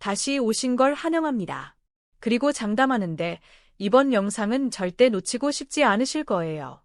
다시 오신 걸 환영합니다. 그리고 장담하는데 이번 영상은 절대 놓치고 싶지 않으실 거예요.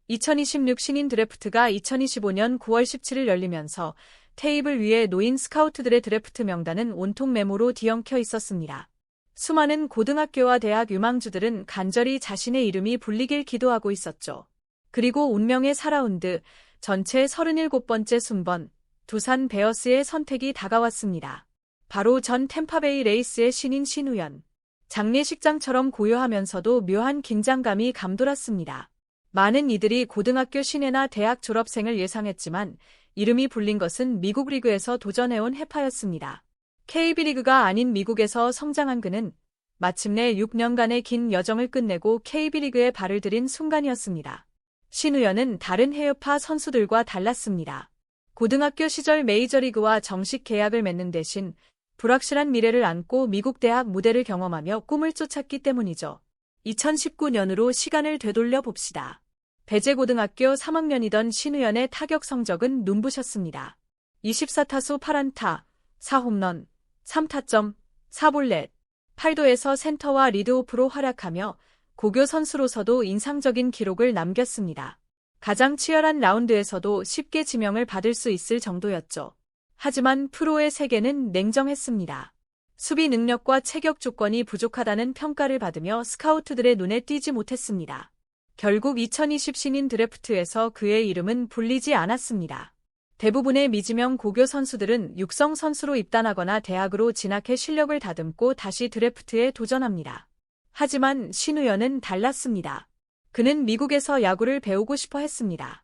2026 신인 드래프트가 2025년 9월 17일 열리면서 테이블 위에 놓인 스카우트들의 드래프트 명단은 온통 메모로 뒤엉켜 있었습니다. 수많은 고등학교와 대학 유망주들은 간절히 자신의 이름이 불리길 기도하고 있었죠. 그리고 운명의 4라운드, 전체 37번째 순번, 두산 베어스의 선택이 다가왔습니다. 바로 전 템파베이 레이스의 신인 신우현. 장례식장처럼 고요하면서도 묘한 긴장감이 감돌았습니다. 많은 이들이 고등학교 신예나 대학 졸업생을 예상했지만 이름이 불린 것은 미국 리그에서 도전해온 해파였습니다. KB리그가 아닌 미국에서 성장한 그는 마침내 6년간의 긴 여정을 끝내고 KB리그에 발을 들인 순간이었습니다. 신우현은 다른 해외파 선수들과 달랐습니다. 고등학교 시절 메이저리그와 정식 계약을 맺는 대신 불확실한 미래를 안고 미국 대학 무대를 경험하며 꿈을 쫓았기 때문이죠. 2019년으로 시간을 되돌려 봅시다. 배재고등학교 3학년이던 신우현의 타격 성적은 눈부셨습니다. 24타수 8안타, 4홈런, 3타점, 4볼넷, 8도에서 센터와 리드오프로 활약하며 고교 선수로서도 인상적인 기록을 남겼습니다. 가장 치열한 라운드에서도 쉽게 지명을 받을 수 있을 정도였죠. 하지만 프로의 세계는 냉정했습니다. 수비 능력과 체격 조건이 부족하다는 평가를 받으며 스카우트들의 눈에 띄지 못했습니다. 결국 2020 신인 드래프트에서 그의 이름은 불리지 않았습니다. 대부분의 미지명 고교 선수들은 육성 선수로 입단하거나 대학으로 진학해 실력을 다듬고 다시 드래프트에 도전합니다. 하지만 신우현은 달랐습니다. 그는 미국에서 야구를 배우고 싶어 했습니다.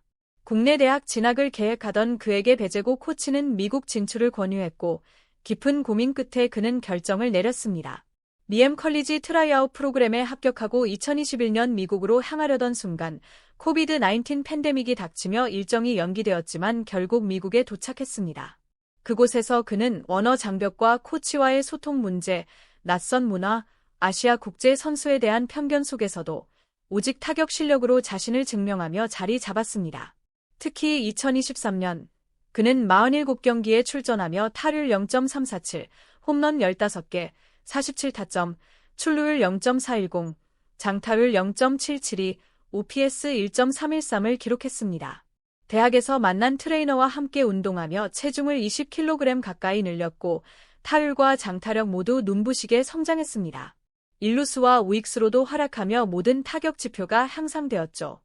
국내 대학 진학을 계획하던 그에게 배재고 코치는 미국 진출을 권유했고 깊은 고민 끝에 그는 결정을 내렸습니다. 미엠 컬리지 트라이아웃 프로그램에 합격하고 2021년 미국으로 향하려던 순간 코비드-19 팬데믹이 닥치며 일정이 연기되었지만 결국 미국에 도착했습니다. 그곳에서 그는 원어 장벽과 코치와의 소통 문제, 낯선 문화, 아시아 국제 선수에 대한 편견 속에서도 오직 타격 실력으로 자신을 증명하며 자리 잡았습니다. 특히 2023년 그는 47경기에 출전하며 타율 0.347, 홈런 15개, 47타점, 출루율 0.410, 장타율 0.772, OPS 1.313을 기록했습니다. 대학에서 만난 트레이너와 함께 운동하며 체중을 20kg 가까이 늘렸고 타율과 장타력 모두 눈부시게 성장했습니다. 일루수와 우익수로도 활약하며 모든 타격 지표가 향상되었죠.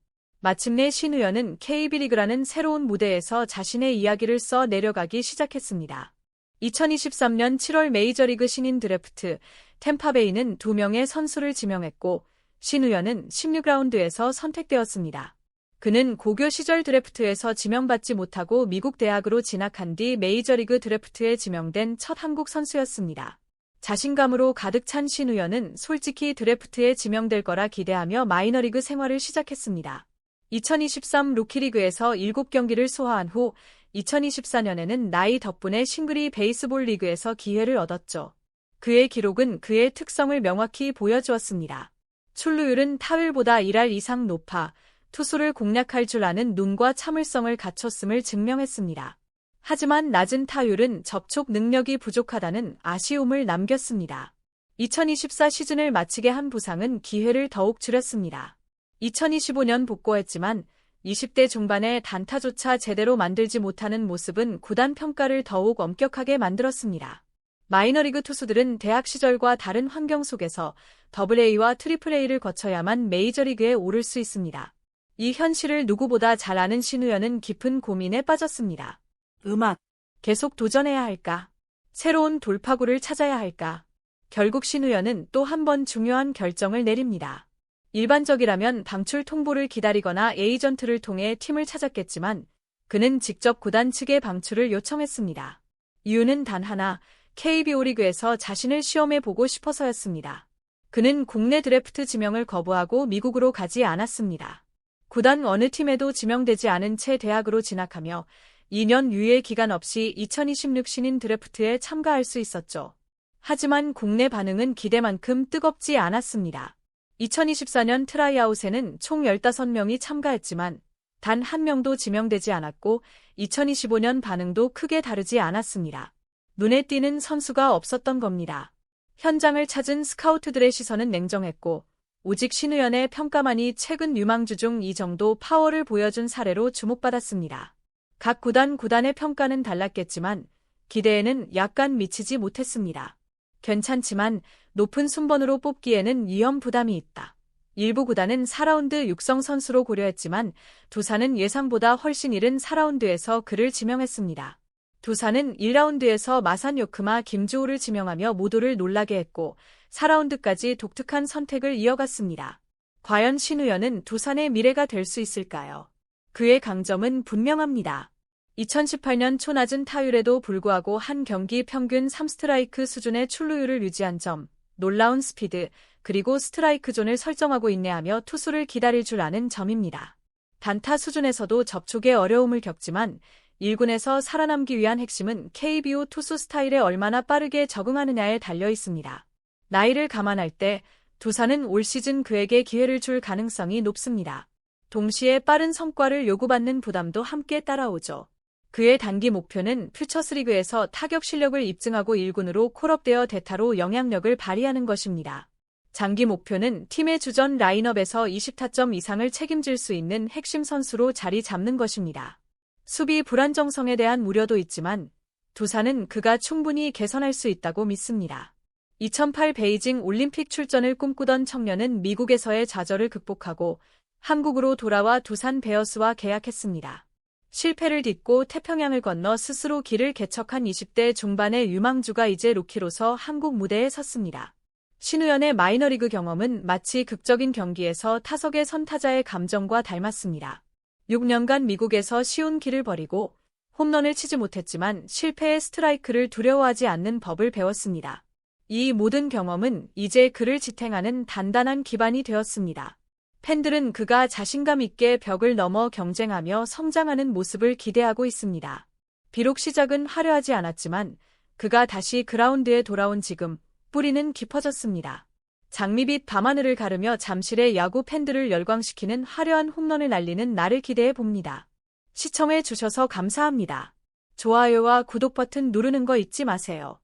마침내 신우현은 KB리그라는 새로운 무대에서 자신의 이야기를 써 내려가기 시작했습니다. 2023년 7월 메이저리그 신인 드래프트, 템파베이는 2명의 선수를 지명했고 신우현은 16라운드에서 선택되었습니다. 그는 고교 시절 드래프트에서 지명받지 못하고 미국 대학으로 진학한 뒤 메이저리그 드래프트에 지명된 첫 한국 선수였습니다. 자신감으로 가득 찬 신우현은 솔직히 드래프트에 지명될 거라 기대하며 마이너리그 생활을 시작했습니다. 2023 루키리그에서 7경기를 소화한 후 2024년에는 나이 덕분에 싱그리 베이스볼 리그에서 기회를 얻었죠. 그의 기록은 그의 특성을 명확히 보여주었습니다. 출루율은 타율보다 1할 이상 높아 투수를 공략할 줄 아는 눈과 참을성을 갖췄음을 증명했습니다. 하지만 낮은 타율은 접촉 능력이 부족하다는 아쉬움을 남겼습니다. 2024 시즌을 마치게 한 부상은 기회를 더욱 줄였습니다. 2025년 복귀했지만 20대 중반에 단타조차 제대로 만들지 못하는 모습은 구단 평가를 더욱 엄격하게 만들었습니다. 마이너리그 투수들은 대학 시절과 다른 환경 속에서 AA와 AAA를 거쳐야만 메이저리그에 오를 수 있습니다. 이 현실을 누구보다 잘 아는 신우현은 깊은 고민에 빠졌습니다. 음악, 계속 도전해야 할까? 새로운 돌파구를 찾아야 할까? 결국 신우현은 또 한 번 중요한 결정을 내립니다. 일반적이라면 방출 통보를 기다리거나 에이전트를 통해 팀을 찾았겠지만 그는 직접 구단 측에 방출을 요청했습니다. 이유는 단 하나, KBO 리그에서 자신을 시험해 보고 싶어서였습니다. 그는 국내 드래프트 지명을 거부하고 미국으로 가지 않았습니다. 구단 어느 팀에도 지명되지 않은 채 대학으로 진학하며 2년 유예 기간 없이 2026 신인 드래프트에 참가할 수 있었죠. 하지만 국내 반응은 기대만큼 뜨겁지 않았습니다. 2024년 트라이아웃에는 총 15명이 참가했지만 단 한 명도 지명되지 않았고 2025년 반응도 크게 다르지 않았습니다. 눈에 띄는 선수가 없었던 겁니다. 현장을 찾은 스카우트들의 시선은 냉정했고 오직 신우연의 평가만이 최근 유망주 중 이 정도 파워를 보여준 사례로 주목받았습니다. 각 구단의 평가는 달랐겠지만 기대에는 약간 미치지 못했습니다. 괜찮지만 높은 순번으로 뽑기에는 위험 부담이 있다. 일부 구단은 4라운드 육성 선수로 고려했지만 두산은 예상보다 훨씬 이른 4라운드에서 그를 지명했습니다. 두산은 1라운드에서 마산 요크마 김주호를 지명하며 모두를 놀라게 했고 4라운드까지 독특한 선택을 이어갔습니다. 과연 신우연은 두산의 미래가 될 수 있을까요? 그의 강점은 분명합니다. 2018년 초 낮은 타율에도 불구하고 한 경기 평균 3스트라이크 수준의 출루율을 유지한 점, 놀라운 스피드, 그리고 스트라이크 존을 설정하고 인내하며 투수를 기다릴 줄 아는 점입니다. 단타 수준에서도 접촉에 어려움을 겪지만 1군에서 살아남기 위한 핵심은 KBO 투수 스타일에 얼마나 빠르게 적응하느냐에 달려 있습니다. 나이를 감안할 때 두산은 올 시즌 그에게 기회를 줄 가능성이 높습니다. 동시에 빠른 성과를 요구받는 부담도 함께 따라오죠. 그의 단기 목표는 퓨처스리그에서 타격 실력을 입증하고 1군으로 콜업되어 대타로 영향력을 발휘하는 것입니다. 장기 목표는 팀의 주전 라인업에서 20타점 이상을 책임질 수 있는 핵심 선수로 자리 잡는 것입니다. 수비 불안정성에 대한 우려도 있지만 두산은 그가 충분히 개선할 수 있다고 믿습니다. 2008 베이징 올림픽 출전을 꿈꾸던 청년은 미국에서의 좌절을 극복하고 한국으로 돌아와 두산 베어스와 계약했습니다. 실패를 딛고 태평양을 건너 스스로 길을 개척한 20대 중반의 유망주가 이제 루키로서 한국 무대에 섰습니다. 신우연의 마이너리그 경험은 마치 극적인 경기에서 타석에 선 타자의 감정과 닮았습니다. 6년간 미국에서 쉬운 길을 버리고 홈런을 치지 못했지만 실패의 스트라이크를 두려워하지 않는 법을 배웠습니다. 이 모든 경험은 이제 그를 지탱하는 단단한 기반이 되었습니다. 팬들은 그가 자신감 있게 벽을 넘어 경쟁하며 성장하는 모습을 기대하고 있습니다. 비록 시작은 화려하지 않았지만 그가 다시 그라운드에 돌아온 지금 뿌리는 깊어졌습니다. 장미빛 밤하늘을 가르며 잠실의 야구 팬들을 열광시키는 화려한 홈런을 날리는 날을 기대해 봅니다. 시청해 주셔서 감사합니다. 좋아요와 구독 버튼 누르는 거 잊지 마세요.